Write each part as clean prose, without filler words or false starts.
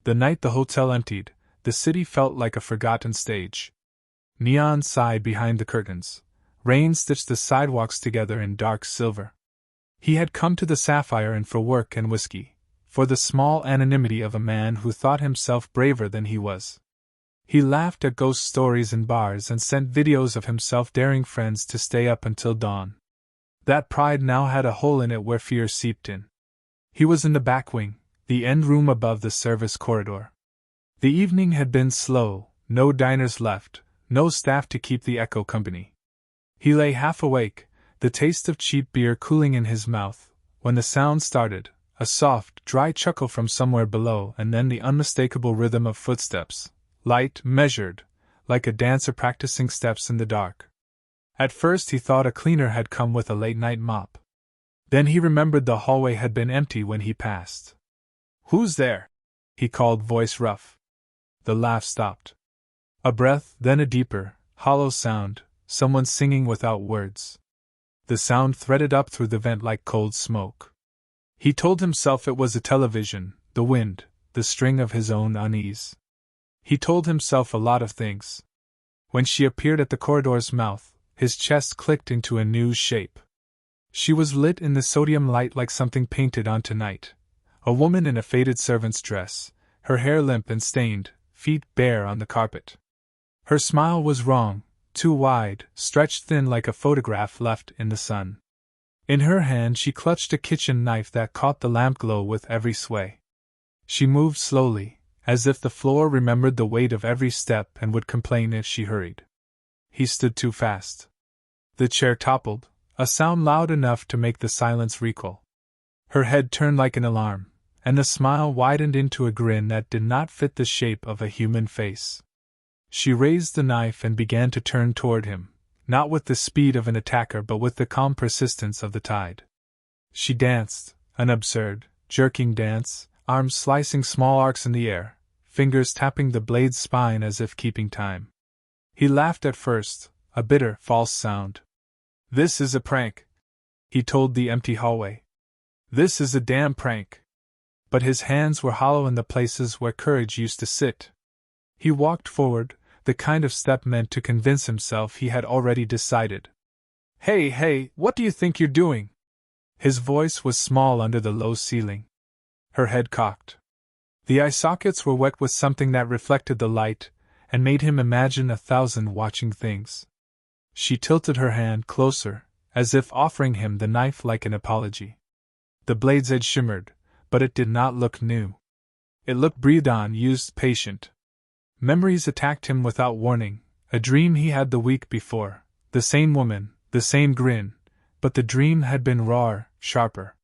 The night the hotel emptied, the city felt like a forgotten stage. Neon sighed behind the curtains. Rain stitched the sidewalks together in dark silver. He had come to the Sapphire Inn for work and whiskey, for the small anonymity of a man who thought himself braver than he was. He laughed at ghost stories in bars and sent videos of himself daring friends to stay up until dawn. That pride now had a hole in it where fear seeped in. He was in the back wing, the end room above the service corridor. The evening had been slow, no diners left, no staff to keep the echo company. He lay half awake, the taste of cheap beer cooling in his mouth, when the sound started, a soft, dry chuckle from somewhere below, and then the unmistakable rhythm of footsteps, light, measured, like a dancer practicing steps in the dark. At first he thought a cleaner had come with a late-night mop. Then he remembered the hallway had been empty when he passed. "Who's there?" he called, voice rough. The laugh stopped. A breath, then a deeper, hollow sound, someone singing without words. The sound threaded up through the vent like cold smoke. He told himself it was a television, the wind, the string of his own unease. He told himself a lot of things. When she appeared at the corridor's mouth, his chest clicked into a new shape. She was lit in the sodium light like something painted onto night. A woman in a faded servant's dress, her hair limp and stained, feet bare on the carpet. Her smile was wrong, too wide, stretched thin like a photograph left in the sun. In her hand she clutched a kitchen knife that caught the lamp glow with every sway. She moved slowly, as if the floor remembered the weight of every step and would complain if she hurried. He stood too fast. The chair toppled, a sound loud enough to make the silence recoil. Her head turned like an alarm, and the smile widened into a grin that did not fit the shape of a human face. She raised the knife and began to turn toward him, not with the speed of an attacker but with the calm persistence of the tide. She danced, an absurd, jerking dance, arms slicing small arcs in the air, fingers tapping the blade's spine as if keeping time. He laughed at first, a bitter, false sound. "This is a prank," he told the empty hallway. "This is a damn prank." But his hands were hollow in the places where courage used to sit. He walked forward, the kind of step meant to convince himself he had already decided. Hey, what do you think you're doing?" His voice was small under the low ceiling. Her head cocked. The eye sockets were wet with something that reflected the light and made him imagine 1,000 watching things. She tilted her hand closer, as if offering him the knife like an apology. The blade's edge shimmered, but it did not look new. It looked breathed on, used, patient. Memories attacked him without warning, a dream he had the week before, the same woman, the same grin, but the dream had been rawer, sharper.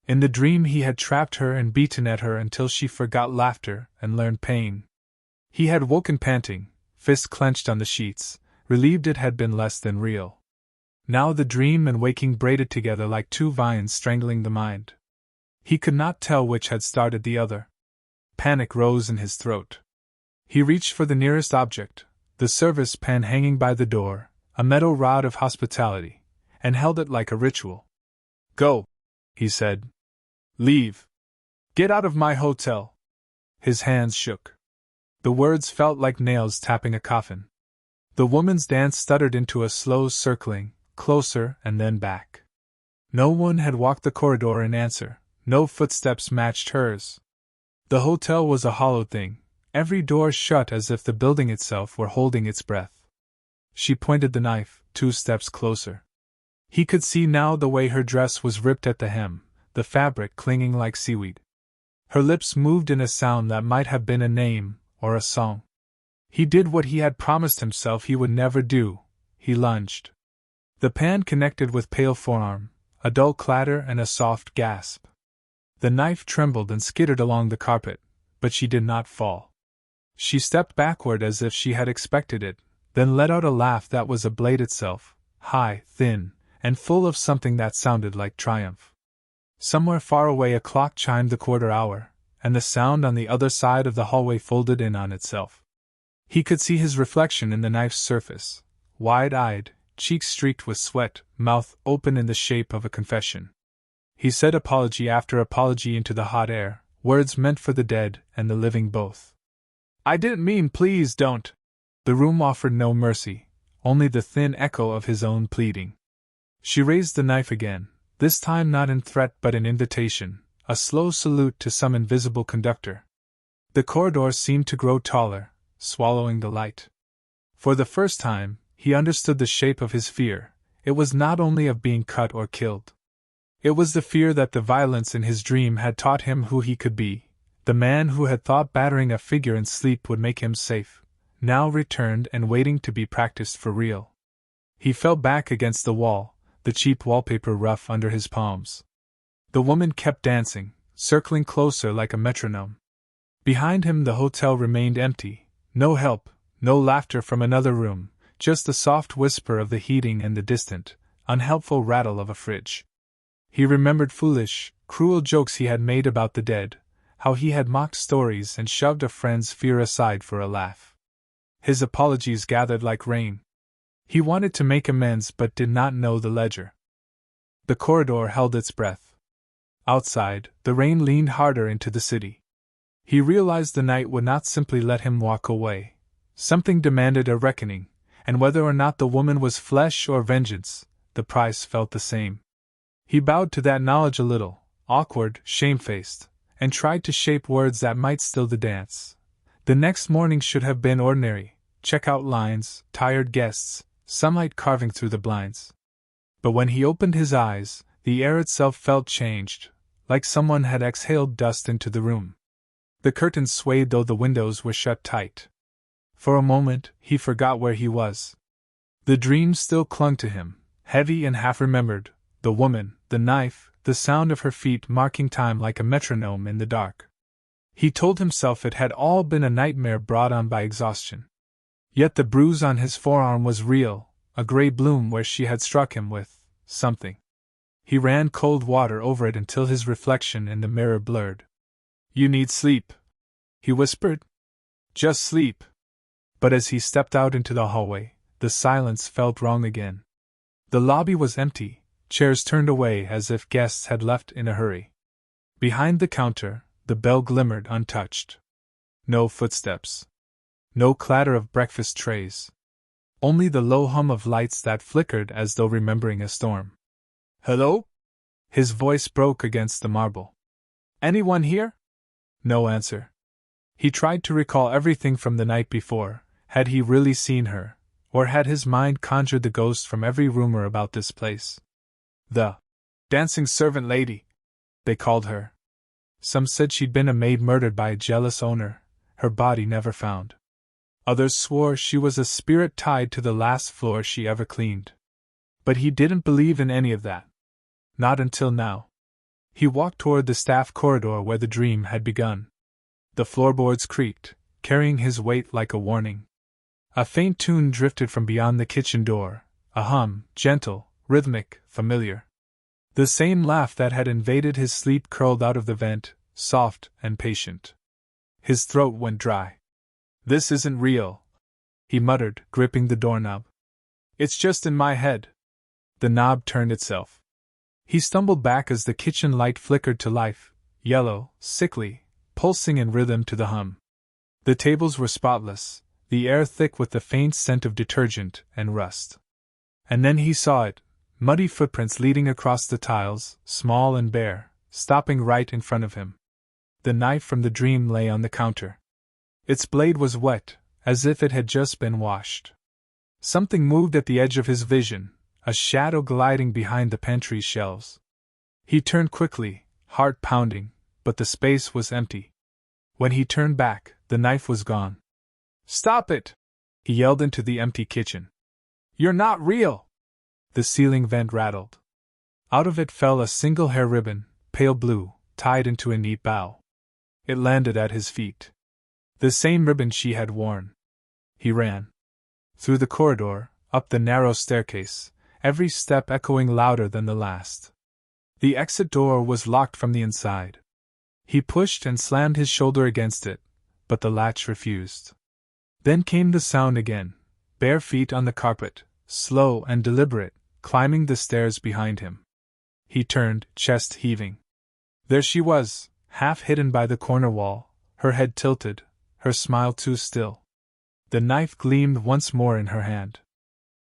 In the dream he had trapped her and beaten at her until she forgot laughter and learned pain. He had woken panting, fists clenched on the sheets, relieved it had been less than real. Now the dream and waking braided together like two vines strangling the mind. He could not tell which had started the other. Panic rose in his throat. He reached for the nearest object, the service pan hanging by the door, a metal rod of hospitality, and held it like a ritual. "Go," he said. "Leave. Get out of my hotel." His hands shook. The words felt like nails tapping a coffin. The woman's dance stuttered into a slow circling, closer and then back. No one had walked the corridor in answer, no footsteps matched hers. The hotel was a hollow thing, every door shut as if the building itself were holding its breath. She pointed the knife, 2 steps closer. He could see now the way her dress was ripped at the hem, the fabric clinging like seaweed. Her lips moved in a sound that might have been a name or a song. He did what he had promised himself he would never do. He lunged. The pan connected with pale forearm, a dull clatter and a soft gasp. The knife trembled and skittered along the carpet, but she did not fall. She stepped backward as if she had expected it, then let out a laugh that was a blade itself, high, thin, and full of something that sounded like triumph. Somewhere far away a clock chimed the quarter hour, and the sound on the other side of the hallway folded in on itself. He could see his reflection in the knife's surface, wide-eyed, cheeks streaked with sweat, mouth open in the shape of a confession. He said apology after apology into the hot air, words meant for the dead and the living both. "I didn't mean please don't." The room offered no mercy, only the thin echo of his own pleading. She raised the knife again, this time not in threat but in invitation, a slow salute to some invisible conductor. The corridor seemed to grow taller, swallowing the light. For the first time, he understood the shape of his fear. It was not only of being cut or killed. It was the fear that the violence in his dream had taught him who he could be. The man who had thought battering a figure in sleep would make him safe, now returned and waiting to be practiced for real. He fell back against the wall, the cheap wallpaper rough under his palms. The woman kept dancing, circling closer like a metronome. Behind him the hotel remained empty, no help, no laughter from another room, just the soft whisper of the heating and the distant, unhelpful rattle of a fridge. He remembered foolish, cruel jokes he had made about the dead, how he had mocked stories and shoved a friend's fear aside for a laugh. His apologies gathered like rain. He wanted to make amends but did not know the ledger. The corridor held its breath. Outside, the rain leaned harder into the city. He realized the night would not simply let him walk away. Something demanded a reckoning, and whether or not the woman was flesh or vengeance, the price felt the same. He bowed to that knowledge a little, awkward, shamefaced, and tried to shape words that might still the dance. The next morning should have been ordinary, checkout lines, tired guests, sunlight carving through the blinds. But when he opened his eyes, the air itself felt changed, like someone had exhaled dust into the room. The curtains swayed though the windows were shut tight. For a moment, he forgot where he was. The dream still clung to him, heavy and half-remembered, the woman, the knife, the sound of her feet marking time like a metronome in the dark. He told himself it had all been a nightmare brought on by exhaustion. Yet the bruise on his forearm was real, a gray bloom where she had struck him with something. He ran cold water over it until his reflection in the mirror blurred. "You need sleep," he whispered. "Just sleep." But as he stepped out into the hallway, the silence felt wrong again. The lobby was empty, chairs turned away as if guests had left in a hurry. Behind the counter, the bell glimmered untouched. No footsteps. No clatter of breakfast trays. Only the low hum of lights that flickered as though remembering a storm. "Hello?" His voice broke against the marble. "Anyone here?" No answer. He tried to recall everything from the night before. Had he really seen her, or had his mind conjured the ghost from every rumor about this place? The dancing servant lady, they called her. Some said she'd been a maid murdered by a jealous owner, her body never found. Others swore she was a spirit tied to the last floor she ever cleaned. But he didn't believe in any of that. Not until now. He walked toward the staff corridor where the dream had begun. The floorboards creaked, carrying his weight like a warning. A faint tune drifted from beyond the kitchen door, a hum, gentle, rhythmic, familiar. The same laugh that had invaded his sleep curled out of the vent, soft and patient. His throat went dry. "This isn't real," he muttered, gripping the doorknob. "It's just in my head." The knob turned itself. He stumbled back as the kitchen light flickered to life, yellow, sickly, pulsing in rhythm to the hum. The tables were spotless, the air thick with the faint scent of detergent and rust. And then he saw it, muddy footprints leading across the tiles, small and bare, stopping right in front of him. The knife from the dream lay on the counter. Its blade was wet, as if it had just been washed. Something moved at the edge of his vision, a shadow gliding behind the pantry shelves. He turned quickly, heart pounding, but the space was empty. When he turned back, the knife was gone. "Stop it!" he yelled into the empty kitchen. "You're not real!" The ceiling vent rattled. Out of it fell a single hair ribbon, pale blue, tied into a neat bow. It landed at his feet. The same ribbon she had worn. He ran. Through the corridor, up the narrow staircase, every step echoing louder than the last. The exit door was locked from the inside. He pushed and slammed his shoulder against it, but the latch refused. Then came the sound again, bare feet on the carpet, slow and deliberate, climbing the stairs behind him. He turned, chest heaving. There she was, half hidden by the corner wall, her head tilted, her smile too still. The knife gleamed once more in her hand.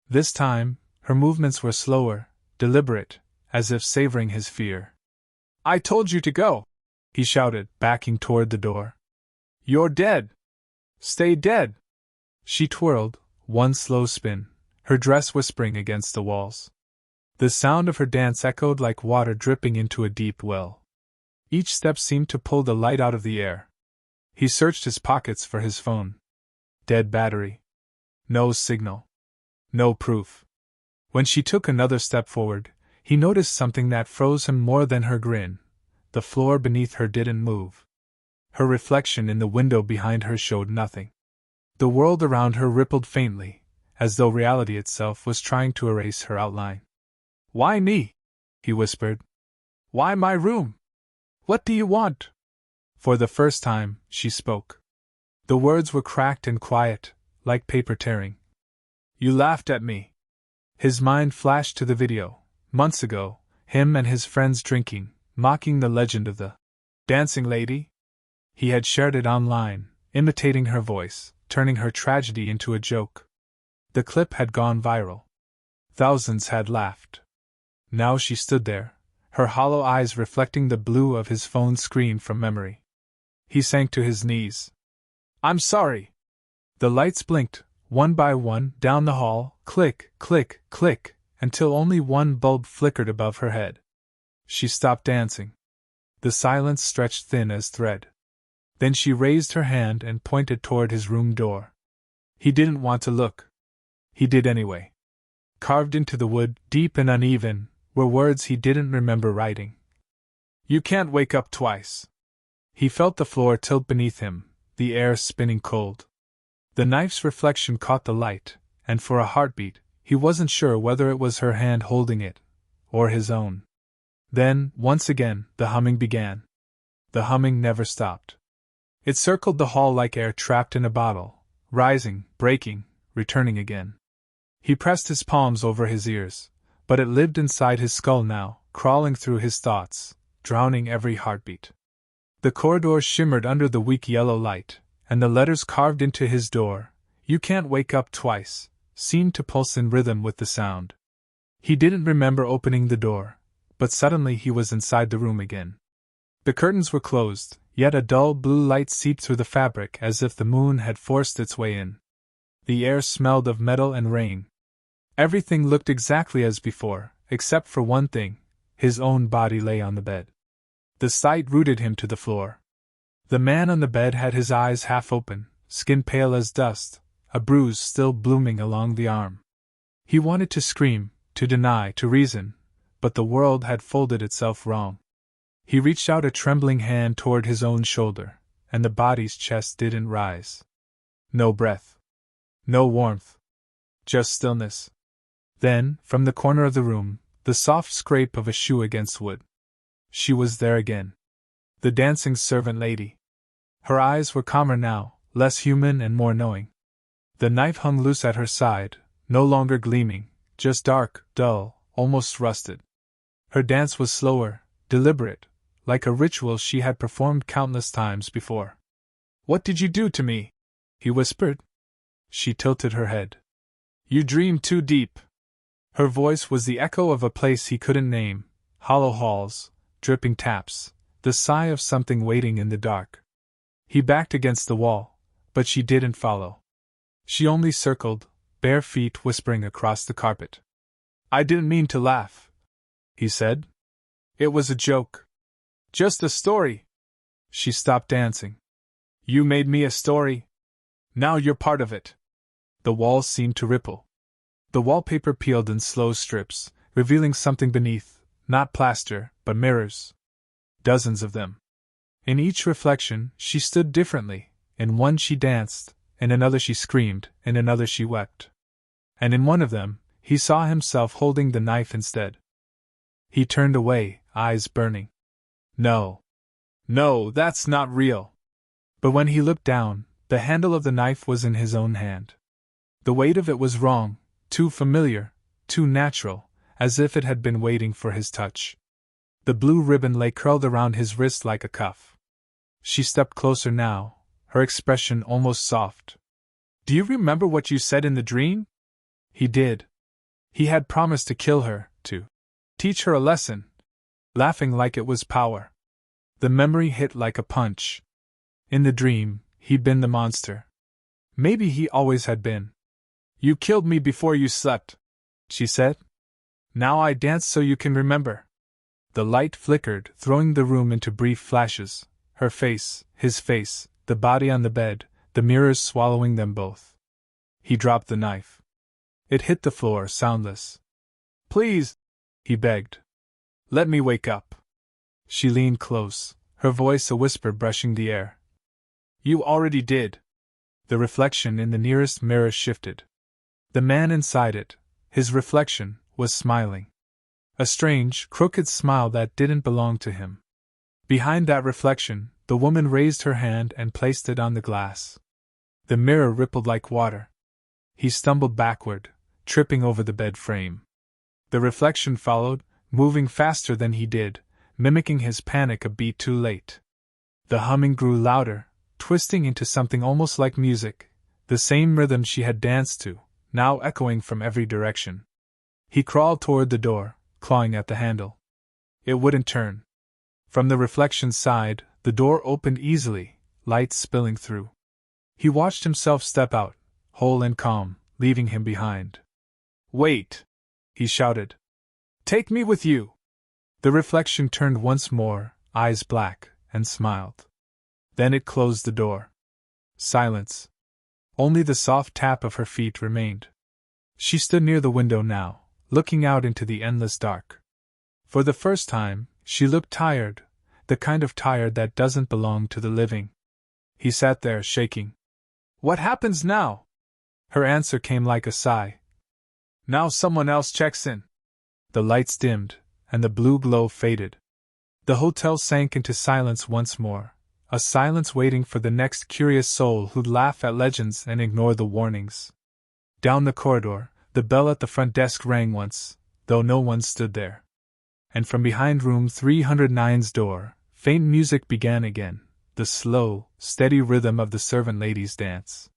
This time, her movements were slower, deliberate, as if savoring his fear. "I told you to go!" he shouted, backing toward the door. "You're dead! Stay dead!" She twirled, one slow spin, her dress whispering against the walls. The sound of her dance echoed like water dripping into a deep well. Each step seemed to pull the light out of the air. He searched his pockets for his phone. Dead battery. No signal. No proof. When she took another step forward, he noticed something that froze him more than her grin. The floor beneath her didn't move. Her reflection in the window behind her showed nothing. The world around her rippled faintly, as though reality itself was trying to erase her outline. "Why me?" he whispered. "Why my room? What do you want?" For the first time, she spoke. The words were cracked and quiet, like paper tearing. "You laughed at me." His mind flashed to the video, months ago, him and his friends drinking, mocking the legend of the Dancing Lady. He had shared it online, imitating her voice, turning her tragedy into a joke. The clip had gone viral. Thousands had laughed. Now she stood there, her hollow eyes reflecting the blue of his phone screen from memory. He sank to his knees. "I'm sorry." The lights blinked, one by one, down the hall, click, click, click, until only one bulb flickered above her head. She stopped dancing. The silence stretched thin as thread. Then she raised her hand and pointed toward his room door. He didn't want to look. He did anyway. Carved into the wood, deep and uneven, were words he didn't remember writing. "You can't wake up twice." He felt the floor tilt beneath him, the air spinning cold. The knife's reflection caught the light, and for a heartbeat, he wasn't sure whether it was her hand holding it, or his own. Then, once again, the humming began. The humming never stopped. It circled the hall like air trapped in a bottle, rising, breaking, returning again. He pressed his palms over his ears, but it lived inside his skull now, crawling through his thoughts, drowning every heartbeat. The corridor shimmered under the weak yellow light, and the letters carved into his door, "You can't wake up twice," seemed to pulse in rhythm with the sound. He didn't remember opening the door, but suddenly he was inside the room again. The curtains were closed, yet a dull blue light seeped through the fabric as if the moon had forced its way in. The air smelled of metal and rain. Everything looked exactly as before, except for one thing: his own body lay on the bed. The sight rooted him to the floor. The man on the bed had his eyes half open, skin pale as dust, a bruise still blooming along the arm. He wanted to scream, to deny, to reason, but the world had folded itself wrong. He reached out a trembling hand toward his own shoulder, and the body's chest didn't rise. No breath. No warmth. Just stillness. Then, from the corner of the room, the soft scrape of a shoe against wood. She was there again. The dancing servant lady. Her eyes were calmer now, less human and more knowing. The knife hung loose at her side, no longer gleaming, just dark, dull, almost rusted. Her dance was slower, deliberate, like a ritual she had performed countless times before. "What did you do to me?" he whispered. She tilted her head. "You dreamed too deep." Her voice was the echo of a place he couldn't name, hollow halls, dripping taps, the sigh of something waiting in the dark. He backed against the wall, but she didn't follow. She only circled, bare feet whispering across the carpet. "I didn't mean to laugh," he said. "It was a joke. Just a story." She stopped dancing. "You made me a story. Now you're part of it." The walls seemed to ripple. The wallpaper peeled in slow strips, revealing something beneath, not plaster, but mirrors. Dozens of them. In each reflection, she stood differently. In one she danced, in another she screamed, in another she wept. And in one of them, he saw himself holding the knife instead. He turned away, eyes burning. No. No, that's not real. But when he looked down, the handle of the knife was in his own hand. The weight of it was wrong, too familiar, too natural, as if it had been waiting for his touch. The blue ribbon lay curled around his wrist like a cuff. She stepped closer now, her expression almost soft. Do you remember what you said in the dream? He did. He had promised to kill her, to teach her a lesson, laughing like it was power. The memory hit like a punch. In the dream, he'd been the monster. Maybe he always had been. You killed me before you slept, she said. Now I dance so you can remember. The light flickered, throwing the room into brief flashes. Her face, his face, the body on the bed, the mirrors swallowing them both. He dropped the knife. It hit the floor, soundless. Please, he begged. Let me wake up. She leaned close, her voice a whisper brushing the air. You already did. The reflection in the nearest mirror shifted. The man inside it, his reflection, was smiling. A strange, crooked smile that didn't belong to him. Behind that reflection, the woman raised her hand and placed it on the glass. The mirror rippled like water. He stumbled backward, tripping over the bed frame. The reflection followed, moving faster than he did, mimicking his panic a beat too late. The humming grew louder, twisting into something almost like music, the same rhythm she had danced to, now echoing from every direction. He crawled toward the door, clawing at the handle. It wouldn't turn. From the reflection's side, the door opened easily, light spilling through. He watched himself step out, whole and calm, leaving him behind. Wait! He shouted. Take me with you! The reflection turned once more, eyes black, and smiled. Then it closed the door. Silence. Only the soft tap of her feet remained. She stood near the window now, looking out into the endless dark. For the first time, she looked tired, the kind of tired that doesn't belong to the living. He sat there, shaking. What happens now? Her answer came like a sigh. Now someone else checks in. The lights dimmed, and the blue glow faded. The hotel sank into silence once more, a silence waiting for the next curious soul who'd laugh at legends and ignore the warnings. Down the corridor, the bell at the front desk rang once, though no one stood there. And from behind room 309's door, faint music began again, the slow, steady rhythm of the servant lady's dance.